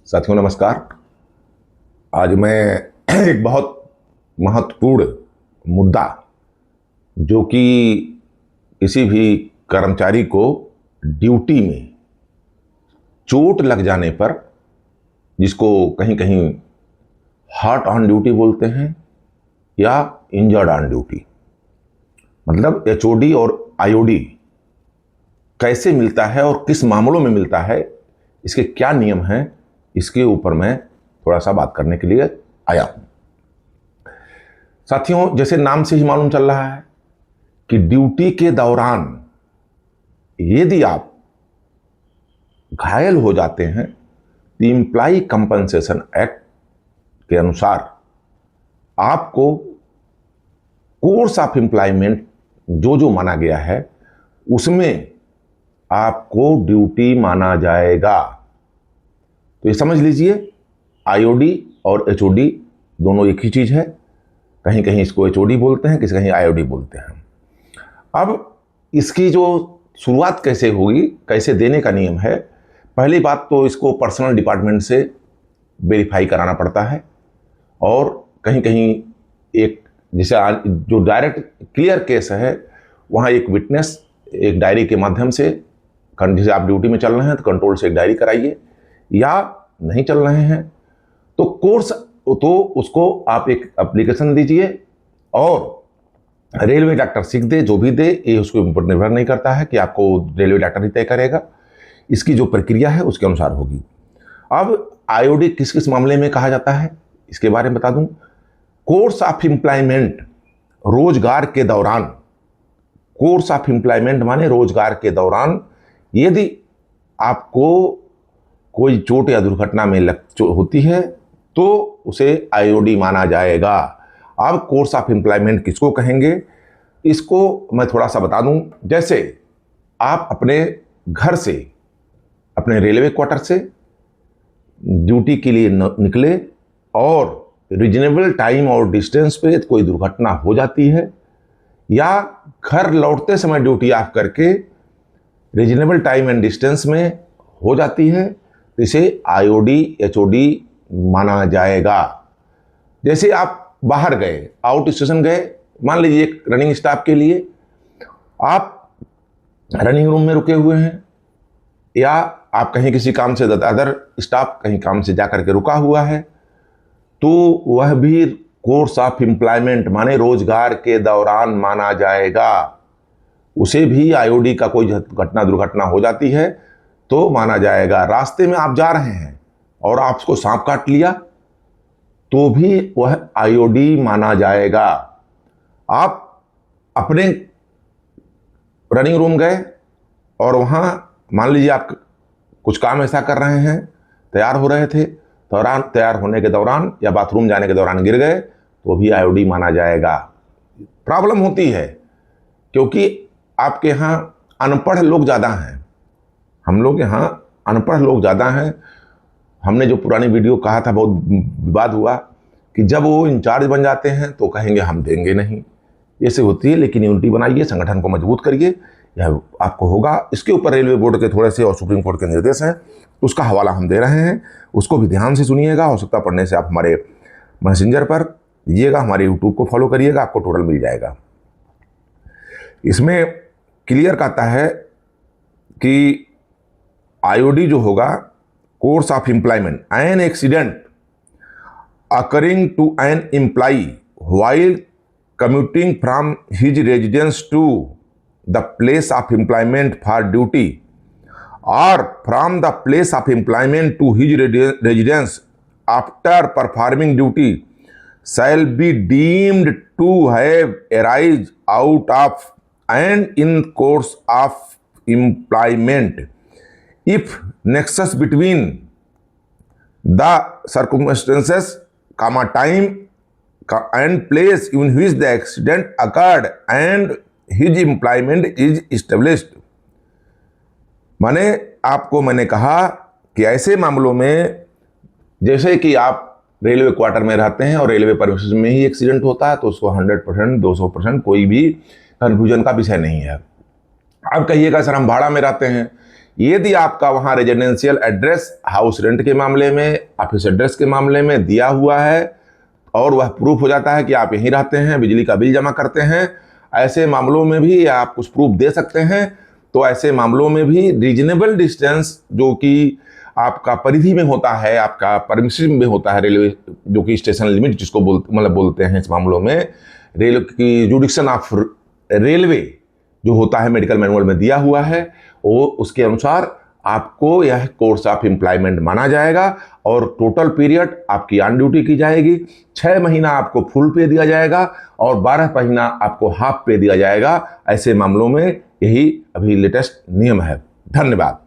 साथियों नमस्कार। आज मैं एक बहुत महत्वपूर्ण मुद्दा जो कि किसी भी कर्मचारी को ड्यूटी में चोट लग जाने पर, जिसको कहीं कहीं हार्ट ऑन ड्यूटी बोलते हैं या इंजर्ड ऑन ड्यूटी, मतलब एचओडी और आईओडी कैसे मिलता है और किस मामलों में मिलता है, इसके क्या नियम हैं, इसके ऊपर मैं थोड़ा सा बात करने के लिए आया हूं। साथियों, जैसे नाम से ही मालूम चल रहा है कि ड्यूटी के दौरान यदि आप घायल हो जाते हैं तो एम्प्लॉय कंपनसेशन एक्ट के अनुसार आपको कोर्स ऑफ एम्प्लॉयमेंट जो माना गया है उसमें आपको ड्यूटी माना जाएगा। तो ये समझ लीजिए, आईओडी और एचओडी दोनों एक ही चीज है। कहीं कहीं इसको एचओडी बोलते हैं, किसी कहीं आईओडी बोलते हैं। अब इसकी जो शुरुआत कैसे होगी, कैसे देने का नियम है, पहली बात तो इसको पर्सनल डिपार्टमेंट से वेरीफाई कराना पड़ता है। और कहीं कहीं एक जैसे जो डायरेक्ट क्लियर केस है वहाँ एक विटनेस एक डायरी के माध्यम से, जैसे आप ड्यूटी में चल रहे हैं तो कंट्रोल से एक डायरी कराइए, या नहीं चल रहे हैं तो कोर्स तो उसको आप एक एप्लीकेशन दीजिए और रेलवे डॉक्टर सीख दे, जो भी दे, ये उसके ऊपर निर्भर नहीं करता है कि आपको रेलवे डॉक्टर ही तय करेगा। इसकी जो प्रक्रिया है उसके अनुसार होगी। अब आईओडी किस किस मामले में कहा जाता है इसके बारे में बता दूं। कोर्स ऑफ एम्प्लॉयमेंट, रोजगार के दौरान, कोर्स ऑफ एम्प्लॉयमेंट माने रोजगार के दौरान यदि आपको कोई चोट या दुर्घटना में होती है तो उसे आईओडी माना जाएगा। अब कोर्स ऑफ एम्प्लॉयमेंट किसको कहेंगे, इसको मैं थोड़ा सा बता दूं। जैसे आप अपने घर से, अपने रेलवे क्वार्टर से ड्यूटी के लिए निकले और रीजनेबल टाइम और डिस्टेंस पे कोई दुर्घटना हो जाती है, या घर लौटते समय ड्यूटी ऑफ करके रीजनेबल टाइम एंड डिस्टेंस में हो जाती है, तो इसे आईओडी एचओडी माना जाएगा। जैसे आप बाहर गए, आउट स्टेशन गए, मान लीजिए एक रनिंग स्टाफ के लिए आप रनिंग रूम में रुके हुए हैं, या आप कहीं किसी काम से, अदर स्टाफ कहीं काम से जाकर के रुका हुआ है, तो वह भी कोर्स ऑफ एम्प्लॉयमेंट माने रोजगार के दौरान माना जाएगा। उसे भी आईओडी का कोई घटना दुर्घटना हो जाती है तो माना जाएगा। रास्ते में आप जा रहे हैं और आपको सांप काट लिया तो भी वह आईओडी माना जाएगा। आप अपने रनिंग रूम गए और वहां मान लीजिए आप कुछ काम ऐसा कर रहे हैं, तैयार हो रहे थे, तैयार होने के दौरान या बाथरूम जाने के दौरान गिर गए तो भी आईओडी माना जाएगा। प्रॉब्लम होती है क्योंकि आपके यहाँ अनपढ़ लोग ज़्यादा हैं, हम लोग यहाँ अनपढ़ लोग ज़्यादा हैं। हमने जो पुरानी वीडियो कहा था, बहुत विवाद हुआ कि जब वो इंचार्ज बन जाते हैं तो कहेंगे हम देंगे नहीं, ऐसे होती है। लेकिन यूनिटी बनाइए, संगठन को मजबूत करिए, यह आपको होगा। इसके ऊपर रेलवे बोर्ड के थोड़े से और सुप्रीम कोर्ट के निर्देश हैं, उसका हवाला हम दे रहे हैं, उसको भी ध्यान से सुनिएगा। आवश्यकता पड़ने से आप हमारे मैसेंजर पर दीजिएगा, हमारे यूट्यूब को फॉलो करिएगा, आपको टोटल मिल जाएगा। इसमें क्लियर कहता है कि आईओडी जो होगा, course of employment, an accident occurring to an employee while commuting from his residence to the place of employment for duty और from the place of employment to his residence after performing duty shall be deemed to have arise out of and in course of employment if nexus between the circumstances, time and place in which the accident occurred and his employment is established। माने आपको मैंने कहा कि ऐसे मामलों में, जैसे कि आप रेलवे क्वार्टर में रहते हैं और रेलवे परमिशन में ही एक्सीडेंट होता है, तो उसको 100% 200% कोई भी कन्फ्यूजन का विषय नहीं है। अब कहिएगा सर हम भाड़ा में रहते हैं यदि आपका वहां रेजिडेंशियल एड्रेस हाउस रेंट के मामले में, ऑफिस एड्रेस के मामले में दिया हुआ है और वह प्रूफ हो जाता है कि आप यहीं रहते हैं, बिजली का बिल जमा करते हैं, ऐसे मामलों में भी आप कुछ प्रूफ दे सकते हैं। तो ऐसे मामलों में भी रीजनेबल डिस्टेंस जो कि आपका परिधि में होता है, आपका परमिशन में होता है, रेलवे जो कि स्टेशन लिमिट जिसको बोलते हैं इस मामलों में, रेल की जुडिक्शन ऑफ रेलवे जो होता है मेडिकल मैनुअल में दिया हुआ है, वो उसके अनुसार आपको यह कोर्स ऑफ एम्प्लॉयमेंट माना जाएगा और टोटल पीरियड आपकी ऑन ड्यूटी की जाएगी। 6 महीना आपको फुल पे दिया जाएगा और 12 महीना आपको हाफ पे दिया जाएगा। ऐसे मामलों में यही अभी लेटेस्ट नियम है। धन्यवाद।